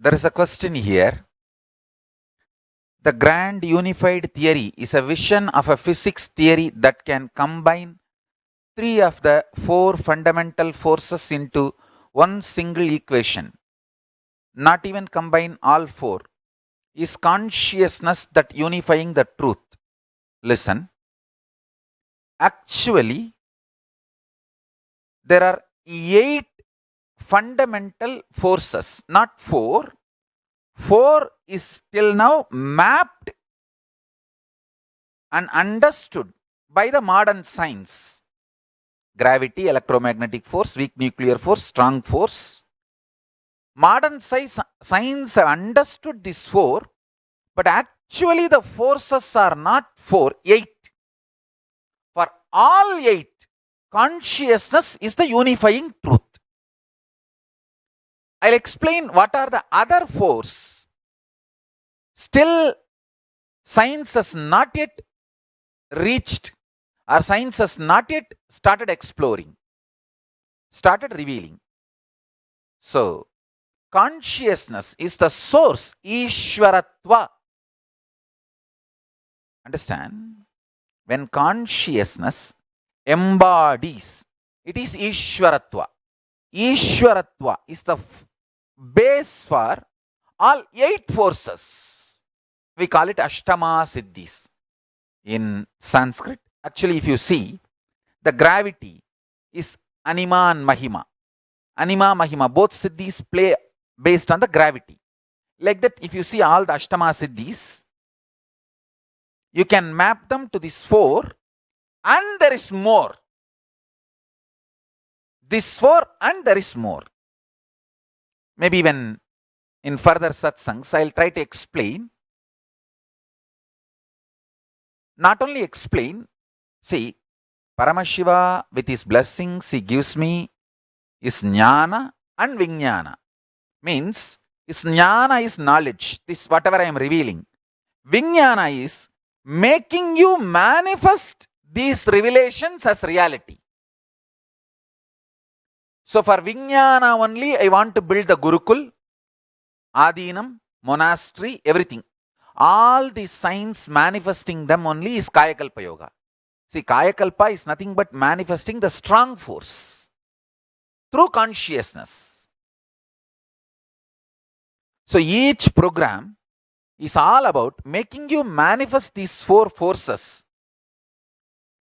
There is a question here. The grand unified theory is a vision of a physics theory that can combine three of the four fundamental forces into one single equation. Not even combine all four. Is consciousness that unifying the truth? Listen. Actually, there are 8 fundamental forces, not 4. 4 is till now mapped and understood by the modern science. Gravity, electromagnetic force, weak nuclear force, strong force. Modern science have understood these 4, but actually the forces are not 4, 8. For all 8, consciousness is the unifying truth. I'll explain what are the other 4s. Still, science has not yet reached, or science has not yet started exploring, started revealing. So, consciousness is the source, ESHWARATVA. Understand? When consciousness embodies, it is ESHWARATVA. ESHWARATVA is the base for all 8 forces. We call it Ashtama Siddhis in Sanskrit. Actually, if you see, the gravity is Anima and Mahima. Anima, Mahima, both Siddhis play based on the gravity. Like that, if you see all the Ashtama Siddhis, you can map them to these 4, and there is more. This 4 and there is more. Maybe when in further satsangs, I'll try to explain. not only explain, see, Paramashiva with his blessings he gives me is jnana and vijnana. Means, is jnana is knowledge, this whatever I am revealing. Vijnana is making you manifest these revelations as reality. So for Vijnana only, I want to build the Gurukul, Adinam, monastery, everything. All these signs manifesting them only is Kayakalpa Yoga. See, Kayakalpa is nothing but manifesting the strong force through consciousness. So each program is all about making you manifest these four forces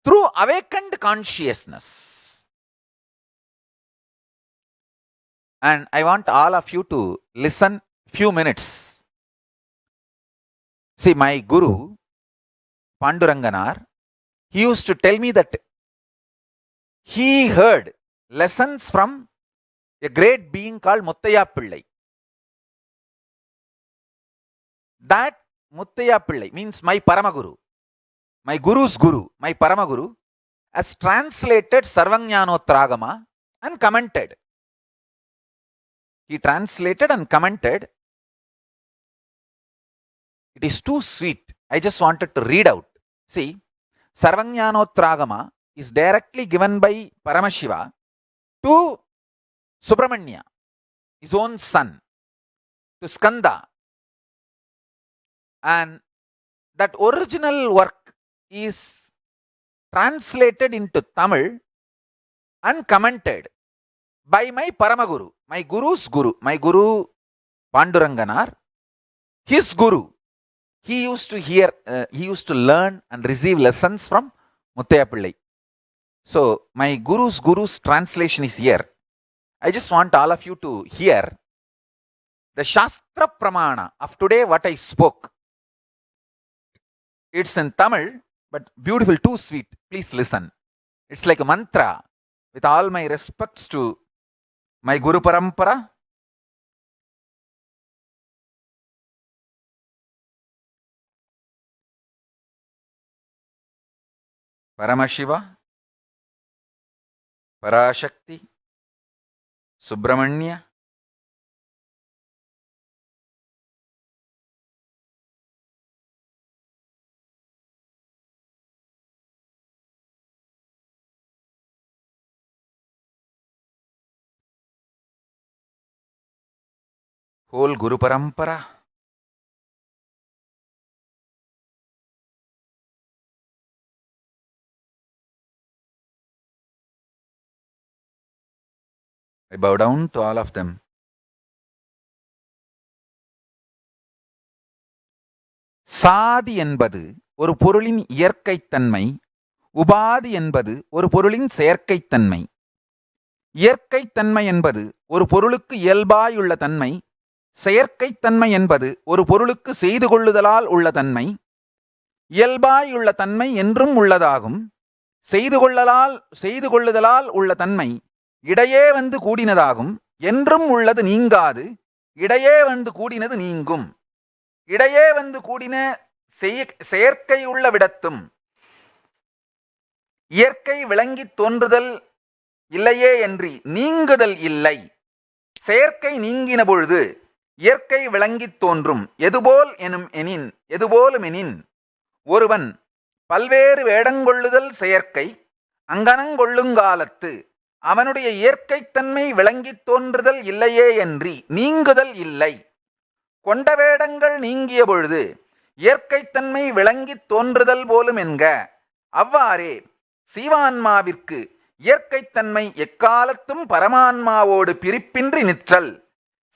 through awakened consciousness. And I want all of you to listen few minutes. See, my guru, Panduranganar, he used to tell me that he heard lessons from a great being called Muttaya Pillai. That Muttaya Pillai means my Paramaguru, my Guru's Guru, my Paramaguru, has translated Sarvajnanotragama and commented. He translated and commented. It is too sweet. I just wanted to read out. See, Sarvajnanotragama is directly given by Paramashiva to Subramanya, his own son, to Skanda. And that original work is translated into Tamil and commented by my Paramaguru, my Guru's Guru, my Guru Panduranganar, his Guru. He used to hear, he used to learn and receive lessons from Muttaya Pillai. So, my Guru's translation is here. I just want all of you to hear the Shastra Pramana of today, what I spoke. It's in Tamil, but beautiful, too sweet. Please listen. It's like a mantra. With all my respects to my Guru Parampara, Paramashiva, Parashakti, Subramanya, whole Guru Parampara, I bow down to all of them. சாதி என்பது ஒரு பொருளின் இயற்கைத்தன்மை, உபாதி என்பது ஒரு பொருளின் செயற்கைத்தன்மை. இயற்கைத்தன்மை என்பது ஒரு பொருளுக்கு இயல்பாயுள்ள தன்மை, செயற்கைத்தன்மை என்பது ஒரு பொருளுக்கு செய்து கொள்ளுதலால் உள்ள தன்மை. இயல்பாயுள்ள தன்மை என்றும் உள்ளதாகும். செய்து கொள்ளுதலால் உள்ள தன்மை இடையே வந்து கூடினதாகும். என்றும் உள்ளது நீங்காது, இடையே வந்து கூடினது நீங்கும். இடையே வந்து கூடின செயற்கை உள்ள விடத்தும் இயற்கை விளங்கி தோன்றுதல் இல்லையே என்று நீங்குதல் இல்லை. செயற்கை நீங்கின பொழுது இயற்கை விளங்கி தோன்றும். எதுபோலுமெனின் ஒருவன் பல்வேறு வேடங்கொள்ளுதல் செயற்கை அங்கனங்கொள்ளுங்காலத்து அவனுடைய இயற்கைத்தன்மை விளங்கி தோன்றுதல் இல்லையே என்று நீங்குதல் இல்லை. கொண்ட வேடங்கள் நீங்கிய பொழுது இயற்கைத்தன்மை விளங்கி தோன்றுதல் போலும் என்க. அவ்வாறே சீவான்மாவிற்கு இயற்கைத்தன்மை எக்காலத்தும் பரமான்மாவோடு பிரிப்பின்றி நிற்றல்,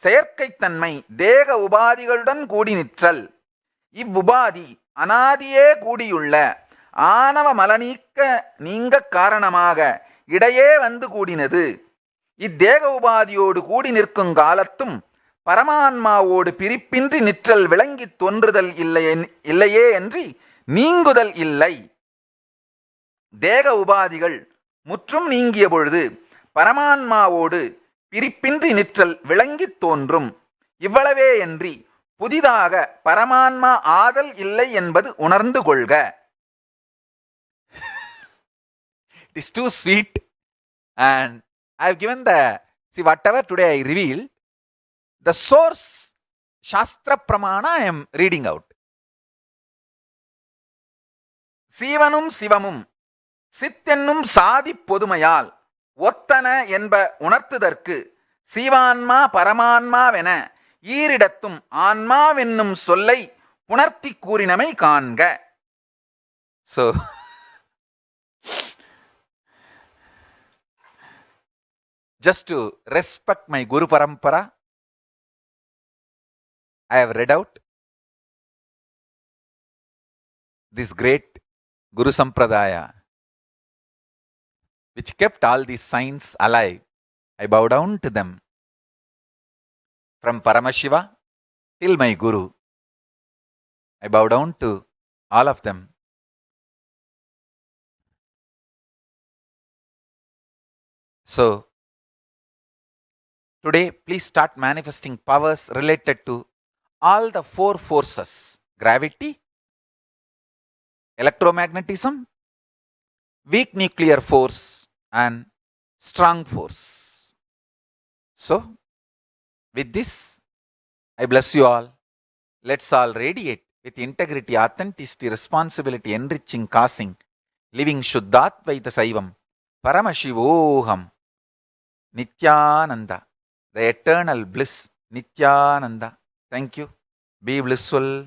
செயற்கைத்தன்மை தேக உபாதிகளுடன் கூடி நிற்றல். இவ்வுபாதி அனாதியே கூடியுள்ள ஆணவ மலநீக்க நீங்க காரணமாக இடையே வந்து கூடினது. இத்தேக உபாதியோடு கூடி நிற்கும் காலத்தும் பரமான்மாவோடு பிரிப்பின்றி நிற்றல் விளங்கி தோன்றுதல் இல்லையே என்று நீங்குதல் இல்லை. தேக உபாதிகள் முற்றும் நீங்கிய பொழுது பரமான்மாவோடு பிரிப்பின்றி நிற்றல் விளங்கி தோன்றும். இவ்வளவே என்று புதிதாக பரமான்மா ஆதல் இல்லை என்பது உணர்ந்து கொள்க. It is too sweet. And I have given whatever today I revealed, the source, Shastra Pramana, I am reading out. Sivanum Sivamum, Sittennum Sadi Podumayal, Ottana Enba Unarthudarku, Sivanma Paramanma Vena, Iridathum Anma Vennum Sollai, Punarthi Kurinamai Kanga. So, just to respect my Guru Parampara, I have read out this great Guru Sampradaya, which kept all these signs alive. I bow down to them. From Paramashiva till my Guru, I bow down to all of them. So, today, please start manifesting powers related to all the four forces: gravity, electromagnetism, weak nuclear force, and strong force. So, with this, I bless you all. Let's all radiate with integrity, authenticity, responsibility, enriching, causing, living Shuddhatvaita Saivam, Paramashivoham, Nithyananda, the eternal bliss, Nithyananda. Thank you. Be blissful.